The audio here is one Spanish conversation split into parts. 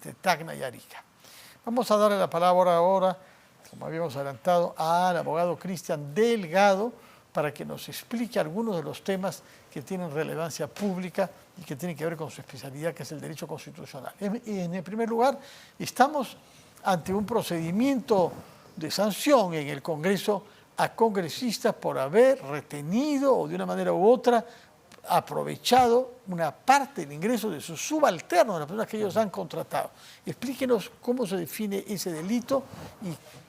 de Tacna y Arica. Vamos a darle la palabra ahora, como habíamos adelantado, al abogado Cristian Delgado para que nos explique algunos de los temas que tienen relevancia pública y que tienen que ver con su especialidad, que es el derecho constitucional. En el primer lugar, estamos ante un procedimiento de sanción en el Congreso a congresistas por haber retenido o de una manera u otra aprovechado una parte del ingreso de sus subalternos, de las personas que ellos han contratado. Explíquenos cómo se define ese delito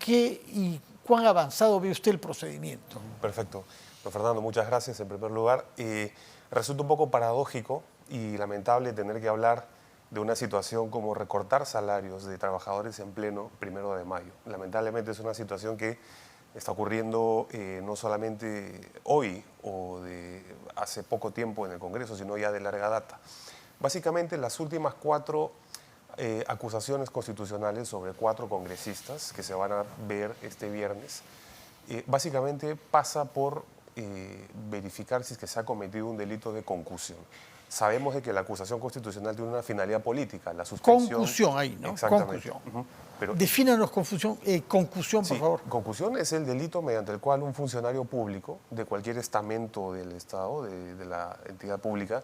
y cuán avanzado ve usted el procedimiento. Perfecto. Don Fernando, muchas gracias en primer lugar. Resulta un poco paradójico y lamentable tener que hablar de una situación como recortar salarios de trabajadores en pleno 1 de mayo. Lamentablemente es una situación que está ocurriendo no solamente hoy o de hace poco tiempo en el Congreso, sino ya de larga data. Básicamente las últimas 4 acusaciones constitucionales sobre 4 congresistas que se van a ver este viernes, básicamente pasa por verificar si es que se ha cometido un delito de concusión. Sabemos de que la acusación constitucional tiene una finalidad política, la suspensión. Concusión ahí, ¿no? Exactamente. Concusión. Pero, defínanos concusión, sí, por favor. Concusión es el delito mediante el cual un funcionario público de cualquier estamento del Estado, de la entidad pública,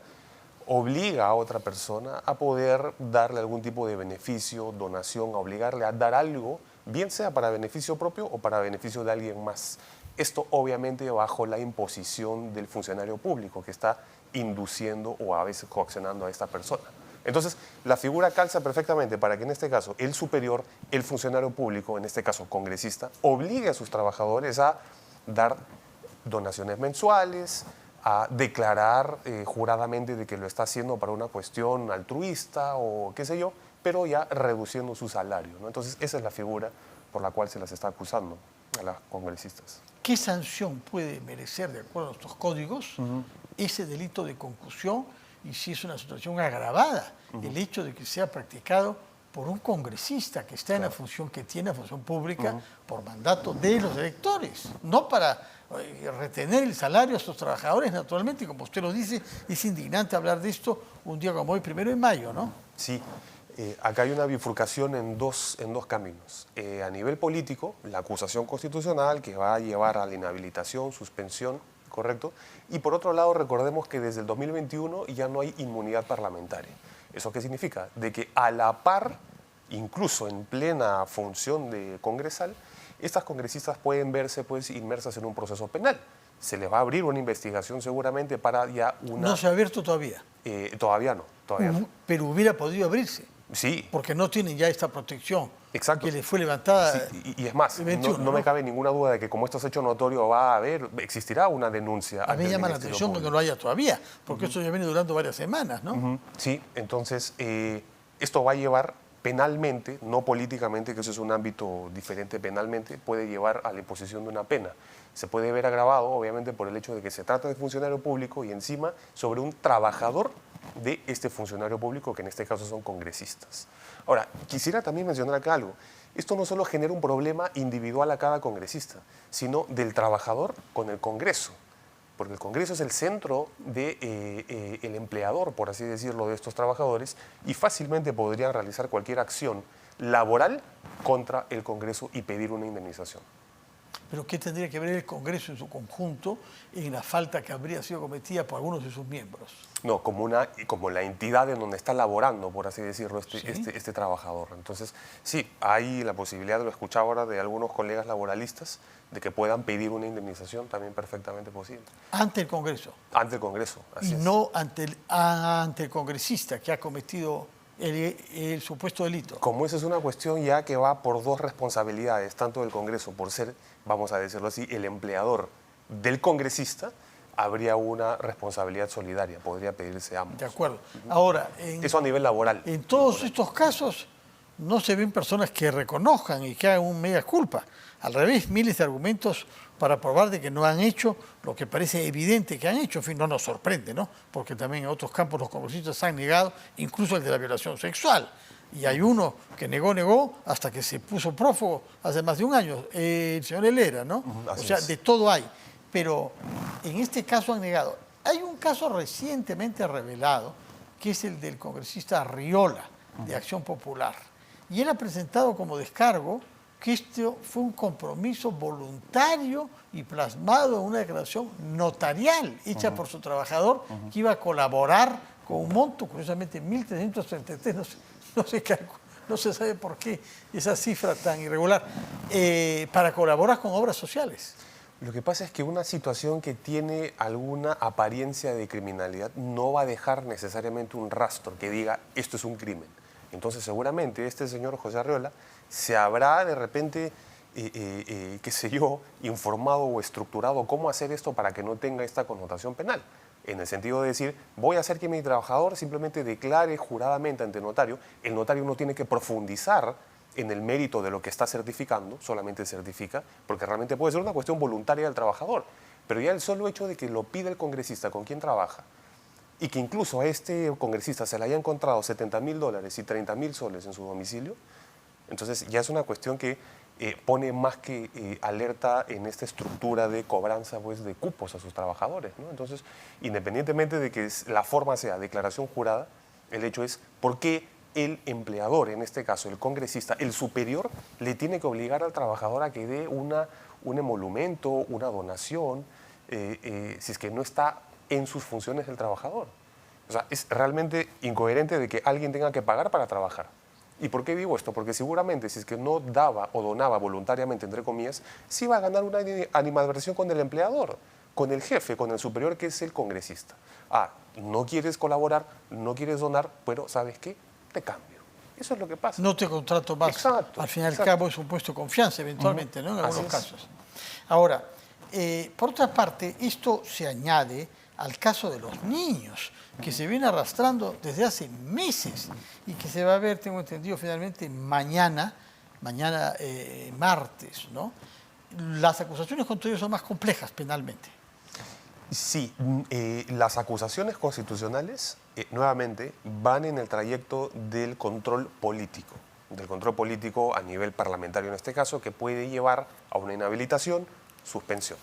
obliga a otra persona a poder darle algún tipo de beneficio, donación, a obligarle a dar algo, bien sea para beneficio propio o para beneficio de alguien más. Esto obviamente bajo la imposición del funcionario público que está induciendo o a veces coaccionando a esta persona. Entonces, la figura calza perfectamente para que en este caso el superior, el funcionario público, en este caso congresista, obligue a sus trabajadores a dar donaciones mensuales, a declarar juradamente de que lo está haciendo para una cuestión altruista o qué sé yo, pero ya reduciendo su salario, ¿no? Entonces, esa es la figura por la cual se las está acusando a las congresistas. ¿Qué sanción puede merecer, de acuerdo a nuestros códigos, ese delito de concusión y si es una situación agravada, el hecho de que sea practicado por un congresista que está en la función que tiene, la función pública, por mandato de los electores, no para retener el salario a sus trabajadores, naturalmente, y como usted lo dice, es indignante hablar de esto un día como hoy, 1 de mayo, ¿no? Sí. Acá hay una bifurcación en dos caminos. A nivel político, la acusación constitucional que va a llevar a la inhabilitación, suspensión, ¿correcto? Y por otro lado, recordemos que desde el 2021 ya no hay inmunidad parlamentaria. ¿Eso qué significa? De que a la par, incluso en plena función de congresal, estas congresistas pueden verse pues, inmersas en un proceso penal. Se les va a abrir una investigación seguramente para ya una... No se ha abierto todavía. Todavía no, todavía no. Pero hubiera podido abrirse. Sí. Porque no tienen ya esta protección. Exacto. Que les fue levantada. Sí, y es más, 21, no me cabe ninguna duda de que como esto es hecho notorio, existirá una denuncia. A mí me llama la atención que no lo haya todavía, porque esto ya viene durando varias semanas, ¿no? Sí, entonces esto va a llevar penalmente, no políticamente, que eso es un ámbito diferente penalmente, puede llevar a la imposición de una pena. Se puede ver agravado, obviamente, por el hecho de que se trata de funcionario público y encima sobre un trabajador de este funcionario público, que en este caso son congresistas. Ahora, quisiera también mencionar acá algo. Esto no solo genera un problema individual a cada congresista, sino del trabajador con el Congreso, porque el Congreso es el centro del empleador, por así decirlo, de estos trabajadores, y fácilmente podrían realizar cualquier acción laboral contra el Congreso y pedir una indemnización. Pero ¿qué tendría que ver el Congreso en su conjunto en la falta que habría sido cometida por algunos de sus miembros? No, como la entidad en donde está laborando, por así decirlo, este trabajador. Entonces, sí, hay la posibilidad, lo escuchaba ahora de algunos colegas laboralistas, de que puedan pedir una indemnización también perfectamente posible. Ante el Congreso. Ante el Congreso, así es. Y no ante el congresista que ha cometido el supuesto delito. Como esa es una cuestión ya que va por 2 responsabilidades, tanto del Congreso, por ser, vamos a decirlo así, el empleador del congresista, habría una responsabilidad solidaria, podría pedirse ambos. De acuerdo. Ahora, eso a nivel laboral. En todos estos casos no se ven personas que reconozcan y que hagan un mea culpa. Al revés, miles de argumentos para probar de que no han hecho lo que parece evidente que han hecho. En fin, no nos sorprende, ¿no? Porque también en otros campos los congresistas han negado, incluso el de la violación sexual. Y hay uno que negó, hasta que se puso prófugo hace más de un año, el señor Helera, ¿no? O sea, de todo hay. Pero en este caso han negado. Hay un caso recientemente revelado, que es el del congresista Arriola, de Acción Popular. Y él ha presentado como descargo que esto fue un compromiso voluntario y plasmado en una declaración notarial hecha por su trabajador, que iba a colaborar con un monto, curiosamente 1.333, no se sabe por qué esa cifra tan irregular, para colaborar con obras sociales. Lo que pasa es que una situación que tiene alguna apariencia de criminalidad no va a dejar necesariamente un rastro que diga esto es un crimen. Entonces seguramente este señor José Arriola se habrá de repente, qué sé yo, informado o estructurado cómo hacer esto para que no tenga esta connotación penal. En el sentido de decir, voy a hacer que mi trabajador simplemente declare juradamente ante el notario no tiene que profundizar en el mérito de lo que está certificando, solamente certifica, porque realmente puede ser una cuestión voluntaria del trabajador, pero ya el solo hecho de que lo pida el congresista con quien trabaja y que incluso a este congresista se le haya encontrado $70.000 y 30.000 soles en su domicilio, entonces ya es una cuestión que pone más que alerta en esta estructura de cobranza, pues, de cupos a sus trabajadores, ¿no? Entonces, independientemente de que la forma sea declaración jurada, el hecho es por qué el empleador, en este caso el congresista, el superior, le tiene que obligar al trabajador a que dé un emolumento, una donación, si es que no está en sus funciones del trabajador. O sea, es realmente incoherente de que alguien tenga que pagar para trabajar. ¿Y por qué digo esto? Porque seguramente si es que no daba o donaba voluntariamente, entre comillas, sí va a ganar una animadversión con el empleador, con el jefe, con el superior que es el congresista. Ah, no quieres colaborar, no quieres donar, pero ¿sabes qué? Te cambio. Eso es lo que pasa. No te contrato más. Exacto. Al fin y al cabo es un puesto de confianza eventualmente, ¿no? En algunos casos. Ahora, por otra parte, esto se añade al caso de los niños, que se viene arrastrando desde hace meses y que se va a ver, tengo entendido, finalmente mañana martes, ¿no? Las acusaciones contra ellos son más complejas penalmente. Sí, las acusaciones constitucionales, nuevamente, van en el trayecto del control político a nivel parlamentario en este caso, que puede llevar a una inhabilitación, suspensión.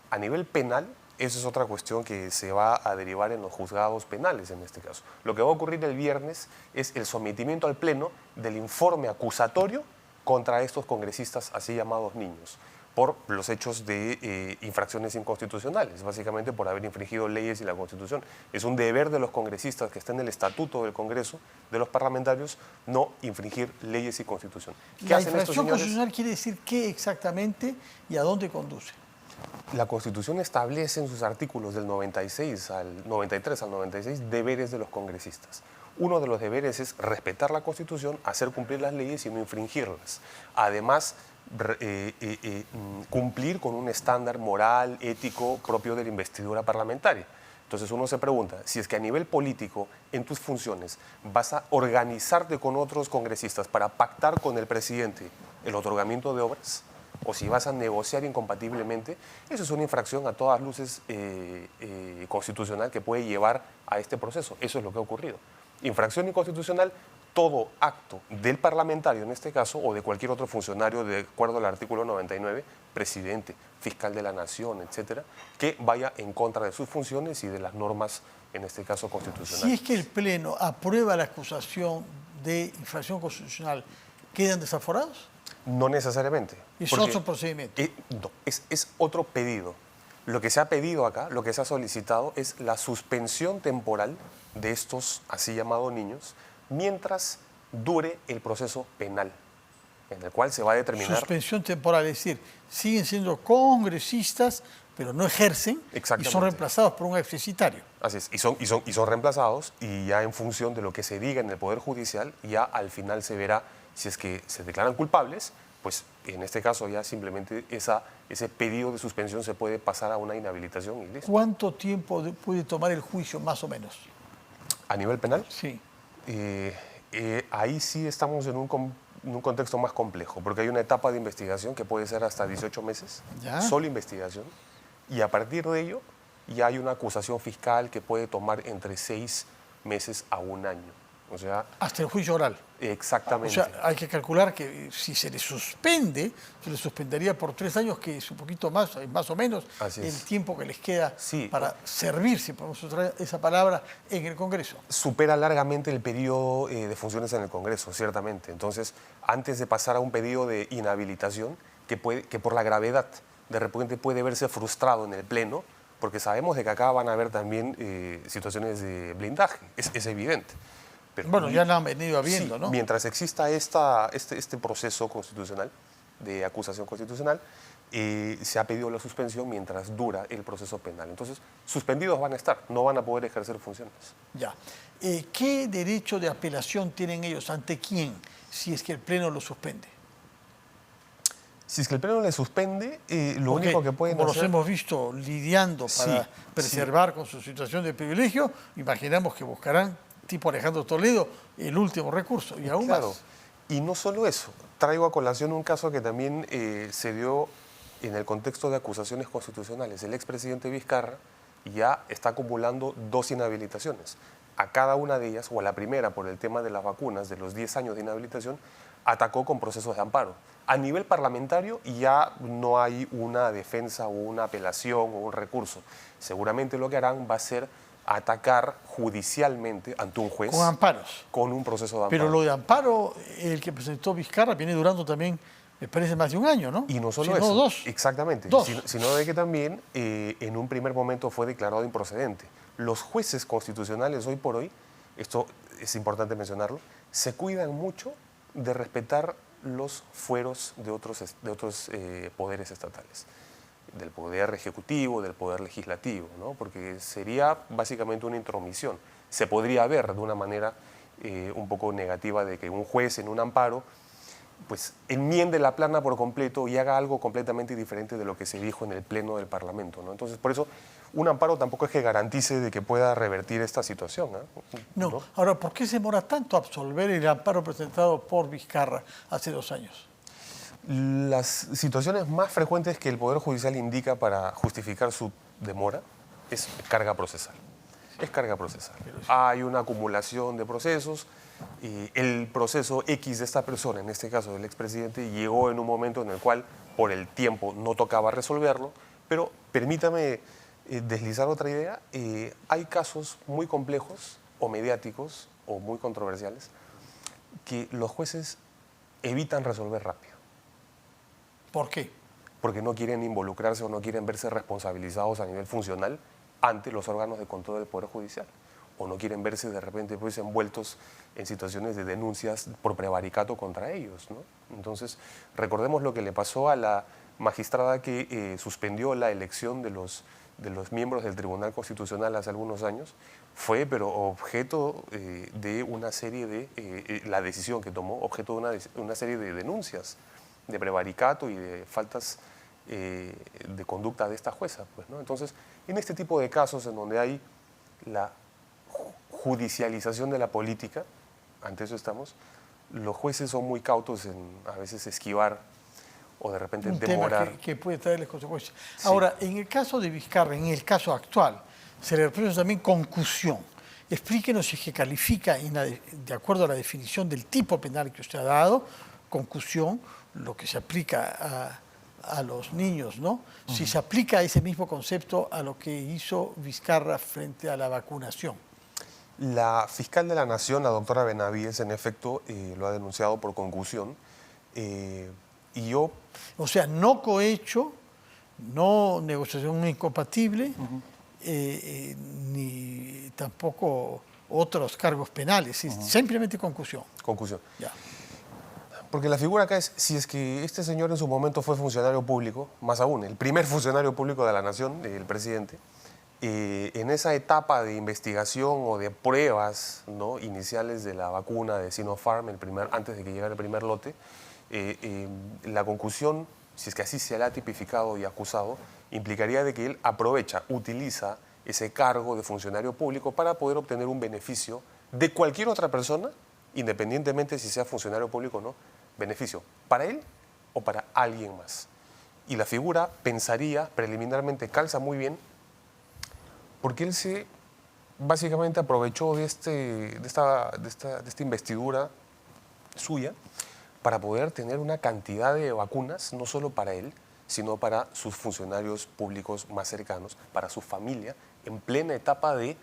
A nivel penal, esa es otra cuestión que se va a derivar en los juzgados penales en este caso. Lo que va a ocurrir el viernes es el sometimiento al Pleno del informe acusatorio contra estos congresistas así llamados niños, por los hechos de infracciones inconstitucionales, básicamente por haber infringido leyes y la Constitución. Es un deber de los congresistas que está en el estatuto del Congreso, de los parlamentarios, no infringir leyes y Constitución. ¿Qué hacen estos señores? La infracción constitucional quiere decir qué exactamente y a dónde conduce. La Constitución establece en sus artículos del 93 al 96 deberes de los congresistas. Uno de los deberes es respetar la Constitución, hacer cumplir las leyes y no infringirlas. Además, cumplir con un estándar moral, ético propio de la investidura parlamentaria. Entonces uno se pregunta, si es que a nivel político, en tus funciones, vas a organizarte con otros congresistas para pactar con el presidente el otorgamiento de obras, o si vas a negociar incompatiblemente, eso es una infracción a todas luces constitucional que puede llevar a este proceso. Eso es lo que ha ocurrido. Infracción inconstitucional, todo acto del parlamentario en este caso, o de cualquier otro funcionario de acuerdo al artículo 99, presidente, fiscal de la nación, etcétera, que vaya en contra de sus funciones y de las normas, en este caso constitucionales. Si es que el Pleno aprueba la acusación de infracción constitucional, ¿quedan desaforados? No necesariamente. Es otro procedimiento. No, es otro pedido. Lo que se ha pedido acá, lo que se ha solicitado es la suspensión temporal de estos así llamados niños mientras dure el proceso penal, en el cual se va a determinar... Suspensión temporal, es decir, siguen siendo congresistas, pero no ejercen y son reemplazados por un exficitario. Así es, y son reemplazados y ya en función de lo que se diga en el Poder Judicial, ya al final se verá si es que se declaran culpables, pues en este caso ya simplemente ese pedido de suspensión se puede pasar a una inhabilitación y listo. ¿Cuánto tiempo puede tomar el juicio, más o menos? ¿A nivel penal? Sí. Ahí sí estamos en un contexto más complejo, porque hay una etapa de investigación que puede ser hasta 18 meses, ¿Ya? Solo investigación, y a partir de ello ya hay una acusación fiscal que puede tomar entre 6 meses a un año. O sea, hasta el juicio oral. exactamente. O sea, hay que calcular que si se le suspende, se le suspendería por 3 años, que es un poquito más o menos, Así el es. tiempo que les queda Sí. para servir, si podemos usar esa palabra, en el Congreso. Supera largamente el periodo de funciones en el Congreso, ciertamente. Entonces, antes de pasar a un periodo de inhabilitación, que por la gravedad de repente puede verse frustrado en el Pleno, porque sabemos de que acá van a haber también situaciones de blindaje, es evidente. Pero Bueno, ya la han venido habiendo, sí, ¿no? mientras exista este proceso constitucional, de acusación constitucional, se ha pedido la suspensión mientras dura el proceso penal. Entonces, suspendidos van a estar, no van a poder ejercer funciones. Ya. ¿Qué derecho de apelación tienen ellos? ¿Ante quién? Si es que el Pleno lo suspende. Si es que el Pleno le suspende, lo Porque, único que pueden como hacer... los hemos visto lidiando para Sí, preservar con su situación de privilegio, imaginamos que buscarán, tipo Alejandro Toledo, el último recurso y aún Claro, más. y no solo eso, traigo a colación un caso que también se dio en el contexto de acusaciones constitucionales. El expresidente Vizcarra ya está acumulando 2 inhabilitaciones. A cada una de ellas, o a la primera por el tema de las vacunas, de los 10 años de inhabilitación, atacó con procesos de amparo. A nivel parlamentario ya no hay una defensa o una apelación o un recurso. Seguramente lo que harán va a ser atacar judicialmente ante un juez. Con amparos. Con un proceso de amparo. Pero lo de amparo, el que presentó Vizcarra, viene durando también, me parece, más de un año, ¿no? Y no solo sino eso, 2. exactamente, 2. sino de que también en un primer momento fue declarado improcedente. Los jueces constitucionales hoy por hoy, esto es importante mencionarlo, se cuidan mucho de respetar los fueros de otros poderes estatales, del poder ejecutivo, del poder legislativo, ¿no? Porque sería básicamente una intromisión. Se podría ver de una manera un poco negativa de que un juez en un amparo pues enmiende la plana por completo y haga algo completamente diferente de lo que se dijo en el Pleno del Parlamento, ¿no? Entonces, por eso, un amparo tampoco es que garantice de que pueda revertir esta situación, ¿eh? No. Ahora, ¿por qué se demora tanto absolver el amparo presentado por Vizcarra hace 2 años? Las situaciones más frecuentes que el Poder Judicial indica para justificar su demora es carga procesal. Es carga procesal. Hay una acumulación de procesos. El proceso X de esta persona, en este caso del expresidente, llegó en un momento en el cual por el tiempo no tocaba resolverlo, pero permítame deslizar otra idea. Hay casos muy complejos o mediáticos o muy controversiales que los jueces evitan resolver rápido. ¿Por qué? Porque no quieren involucrarse o no quieren verse responsabilizados a nivel funcional ante los órganos de control del Poder Judicial, o no quieren verse de repente pues envueltos en situaciones de denuncias por prevaricato contra ellos, ¿no? Entonces, recordemos lo que le pasó a la magistrada que suspendió la elección de los miembros del Tribunal Constitucional hace algunos años, fue pero objeto de una serie de, la decisión que tomó, objeto de una serie de denuncias de prevaricato y de faltas de conducta de esta jueza, pues, ¿no? Entonces, en este tipo de casos en donde hay la judicialización de la política, ante eso estamos, los jueces son muy cautos en a veces esquivar o de repente un demorar. tema que puede traerles consecuencias. Sí. Ahora, en el caso de Vizcarra, en el caso actual, se le reprocha también concusión. Explíquenos si es que califica, de acuerdo a la definición del tipo penal que usted ha dado, concusión, lo que se aplica a los niños, ¿no? Si se aplica ese mismo concepto a lo que hizo Vizcarra frente a la vacunación. La fiscal de la Nación, la doctora Benavides, en efecto, lo ha denunciado por concusión. Y yo... O sea, no cohecho, no negociación incompatible, ni tampoco otros cargos penales, simplemente concusión. Concusión. Ya. Porque la figura acá es, si es que este señor en su momento fue funcionario público, más aún, el primer funcionario público de la Nación, el presidente, en esa etapa de investigación o de pruebas, ¿no?, iniciales de la vacuna de Sinopharm, antes de que llegara el primer lote, la concusión, si es que así se le ha tipificado y acusado, implicaría de que él utiliza ese cargo de funcionario público para poder obtener un beneficio de cualquier otra persona, independientemente si sea funcionario público o no, beneficio para él o para alguien más. Y la figura, pensaría, preliminarmente calza muy bien, porque él se básicamente aprovechó de esta investidura suya para poder tener una cantidad de vacunas, no solo para él, sino para sus funcionarios públicos más cercanos, para su familia, en plena etapa de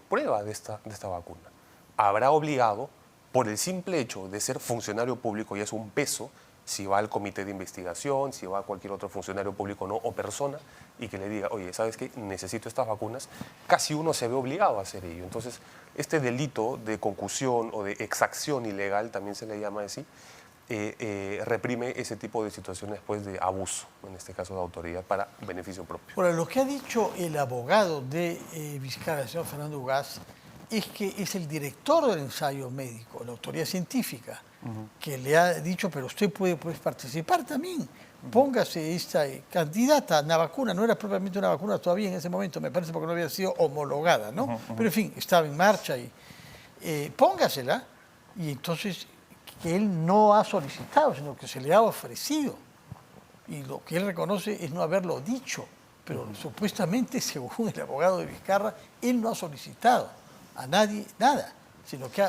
prueba de esta vacuna. Habrá obligado, por el simple hecho de ser funcionario público, y es un peso, si va al comité de investigación, si va a cualquier otro funcionario público no, o persona, y que le diga, oye, ¿sabes qué? Necesito estas vacunas, casi uno se ve obligado a hacer ello. Entonces, este delito de concusión o de exacción ilegal, también se le llama así, reprime ese tipo de situaciones pues, de abuso, en este caso de autoridad, para beneficio propio. Ahora, lo que ha dicho el abogado de Vizcarra, el señor Fernando Ugaz, es que es el director del ensayo médico, la autoridad científica, que le ha dicho, pero usted puede pues, participar también. Póngase esta candidata, la vacuna, no era propiamente una vacuna todavía en ese momento, me parece porque no había sido homologada, ¿no? Pero en fin, estaba en marcha y póngasela. Y entonces, que él no ha solicitado, sino que se le ha ofrecido. Y lo que él reconoce es no haberlo dicho, pero supuestamente, según el abogado de Vizcarra, él no ha solicitado a nadie nada, sino que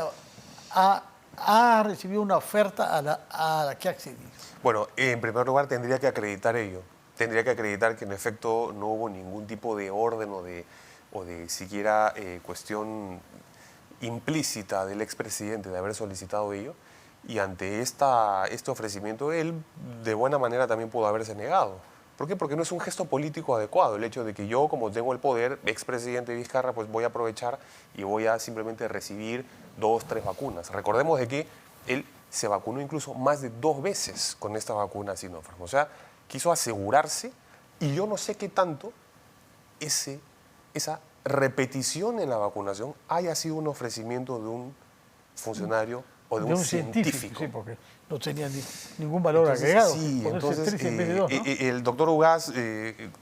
ha recibido una oferta a la que ha accedido. Bueno, en primer lugar tendría que acreditar ello. Tendría que acreditar que en efecto no hubo ningún tipo de orden o de siquiera cuestión implícita del expresidente de haber solicitado ello. Y ante este ofrecimiento, él de buena manera también pudo haberse negado. ¿Por qué? Porque no es un gesto político adecuado el hecho de que yo, como tengo el poder, expresidente Vizcarra, pues voy a aprovechar y voy a simplemente recibir 2, 3 vacunas. Recordemos de que él se vacunó incluso más de 2 veces con esta vacuna Sinopharm. O sea, quiso asegurarse, y yo no sé qué tanto esa repetición en la vacunación haya sido un ofrecimiento de un funcionario o de un científico. Sí, porque no tenía ningún valor agregado. Sí, entonces el doctor Ugaz,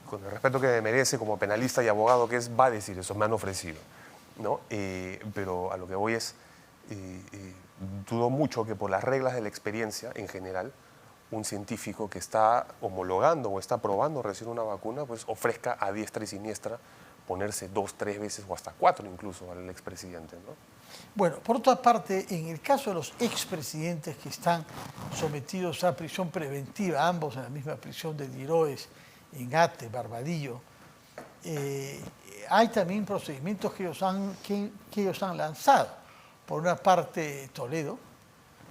con el respeto que merece como penalista y abogado que es, va a decir eso, me han ofrecido, ¿no? Pero a lo que voy es, dudo mucho que por las reglas de la experiencia en general, un científico que está homologando o está probando recién una vacuna, pues ofrezca a diestra y siniestra ponerse 2, 3 veces o hasta 4 incluso al expresidente, ¿no? Bueno, por otra parte, en el caso de los expresidentes que están sometidos a prisión preventiva, ambos en la misma prisión de Diroes, en Ate, Barbadillo, hay también procedimientos que ellos han lanzado. Por una parte, Toledo,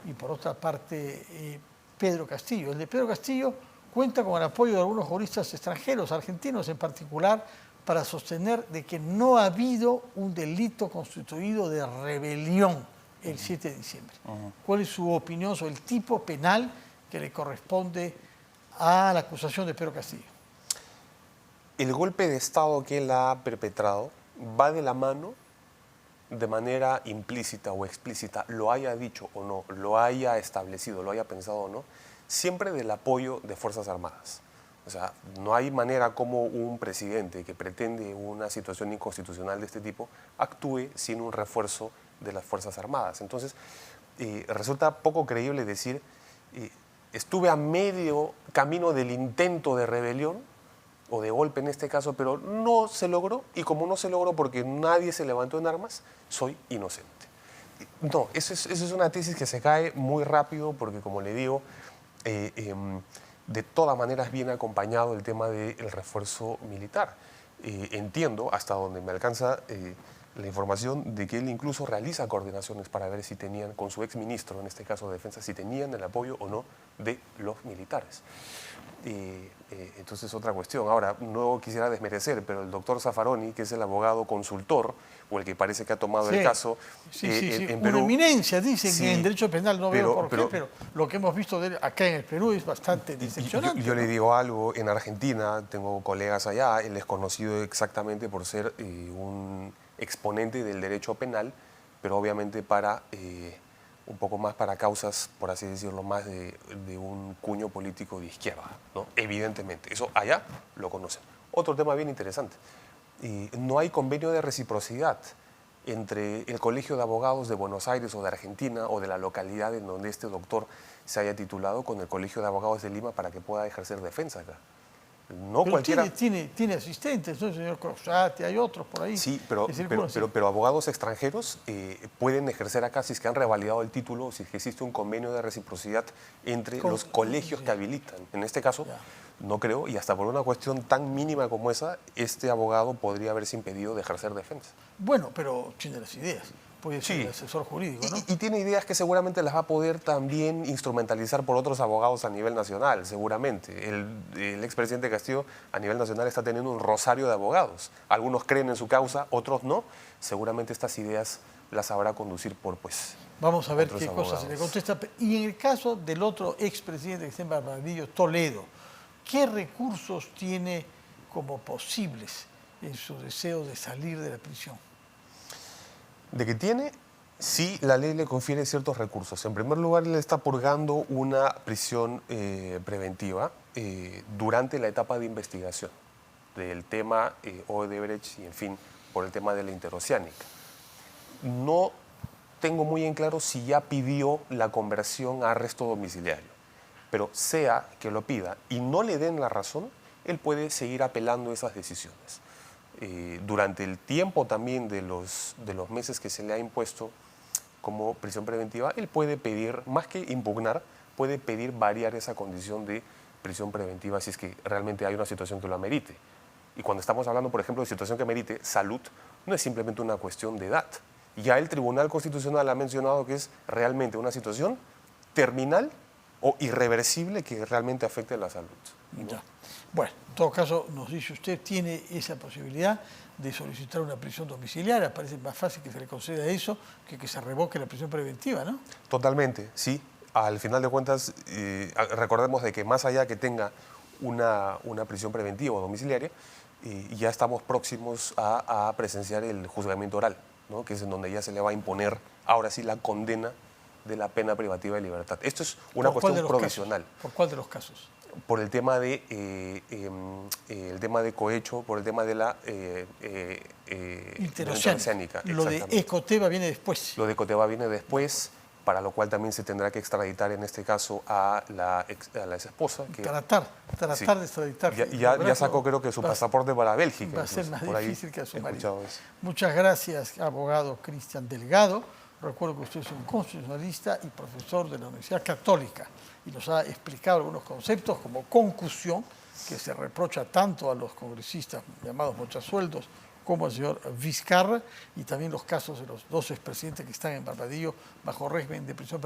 y por otra parte, Pedro Castillo. El de Pedro Castillo cuenta con el apoyo de algunos juristas extranjeros, argentinos en particular, para sostener de que no ha habido un delito constituido de rebelión el 7 de diciembre. ¿Cuál es su opinión sobre el tipo penal que le corresponde a la acusación de Pedro Castillo? El golpe de Estado que él ha perpetrado va de la mano, de manera implícita o explícita, lo haya dicho o no, lo haya establecido, lo haya pensado o no, siempre del apoyo de Fuerzas Armadas. O sea, no hay manera como un presidente que pretende una situación inconstitucional de este tipo actúe sin un refuerzo de las Fuerzas Armadas. Entonces, resulta poco creíble decir, estuve a medio camino del intento de rebelión, o de golpe en este caso, pero no se logró, y como no se logró porque nadie se levantó en armas, soy inocente. No, eso es una tesis que se cae muy rápido porque, como le digo, de todas maneras viene acompañado el tema del refuerzo militar. Entiendo, hasta donde me alcanza la información, de que él incluso realiza coordinaciones para ver si tenían, con su exministro, en este caso de Defensa, si tenían el apoyo o no de los militares. Entonces, otra cuestión. Ahora, no quisiera desmerecer, pero el doctor Zaffaroni, que es el abogado consultor, o el que parece que ha tomado el caso en Perú. Una eminencia, dicen, que en derecho penal, no veo por qué, pero lo que hemos visto de él acá en el Perú es bastante decepcionante. Yo le digo algo, en Argentina tengo colegas allá, él es conocido exactamente por ser un exponente del derecho penal, pero obviamente para un poco más para causas, por así decirlo, más de un cuño político de izquierda, ¿no? Evidentemente, eso allá lo conocen. Otro tema bien interesante, no hay convenio de reciprocidad entre el Colegio de Abogados de Buenos Aires o de Argentina o de la localidad en donde este doctor se haya titulado con el Colegio de Abogados de Lima para que pueda ejercer defensa acá. No Pero cualquiera. tiene asistentes, ¿no? El señor Crosati, hay otros por ahí. Sí, que circulan, sí. pero abogados extranjeros pueden ejercer acá si es que han revalidado el título o si es que existe un convenio de reciprocidad entre los colegios que habilitan. En este caso, Ya. no creo, y hasta por una cuestión tan mínima como esa, este abogado podría haberse impedido de ejercer defensa. Bueno, pero tiene las ideas. Puede ser Sí. el asesor jurídico, ¿no? Y tiene ideas que seguramente las va a poder también instrumentalizar por otros abogados a nivel nacional, seguramente. El expresidente Castillo a nivel nacional está teniendo un rosario de abogados. Algunos creen en su causa, otros no. Seguramente estas ideas las sabrá conducir por, pues, Vamos a ver otros qué cosas se le abogados. contesta. Y en el caso del otro expresidente que está en Barbadillo, Toledo, ¿qué recursos tiene como posibles en su deseo de salir de la prisión? De que tiene, sí, la ley le confiere ciertos recursos. En primer lugar, él está purgando una prisión preventiva durante la etapa de investigación del tema Odebrecht y, en fin, por el tema de la interoceánica. No tengo muy en claro si ya pidió la conversión a arresto domiciliario, pero sea que lo pida y no le den la razón, él puede seguir apelando esas decisiones. Durante el tiempo también de los meses que se le ha impuesto como prisión preventiva, él puede pedir, más que impugnar, puede pedir variar esa condición de prisión preventiva si es que realmente hay una situación que lo amerite. Y cuando estamos hablando, por ejemplo, de situación que merite salud, no es simplemente una cuestión de edad. Ya el Tribunal Constitucional ha mencionado que es realmente una situación terminal o irreversible que realmente afecte a la salud, ¿no? Ya. Bueno, en todo caso, nos dice usted, tiene esa posibilidad de solicitar una prisión domiciliaria. Parece más fácil que se le conceda eso que se revoque la prisión preventiva, ¿no? Totalmente, sí. Al final de cuentas, recordemos de que más allá que tenga una prisión preventiva o domiciliaria, ya estamos próximos a presenciar el juzgamiento oral, ¿no? Que es en donde ya se le va a imponer, ahora sí, la condena de la pena privativa de libertad. Esto es una ¿Por cuál de cuestión los provisional. casos? ¿Por cuál de los casos? Por el tema de cohecho, por el tema de la interoceánica. Lo de Exactamente. Ecoteva viene después. Lo de Coteva viene después, para lo cual también se tendrá que extraditar en este caso a la ex esposa. Que, Tratar sí, de extraditar. ya sacó, creo que su pasaporte para Bélgica. Va a ser incluso. más Por ahí difícil que a su he marido. escuchado eso. Muchas gracias, abogado Cristian Delgado. Recuerdo que usted es un constitucionalista y profesor de la Universidad Católica y nos ha explicado algunos conceptos como concusión, que se reprocha tanto a los congresistas llamados mochasueldos como al señor Vizcarra, y también los casos de los dos expresidentes que están en Barbadillo bajo régimen de prisión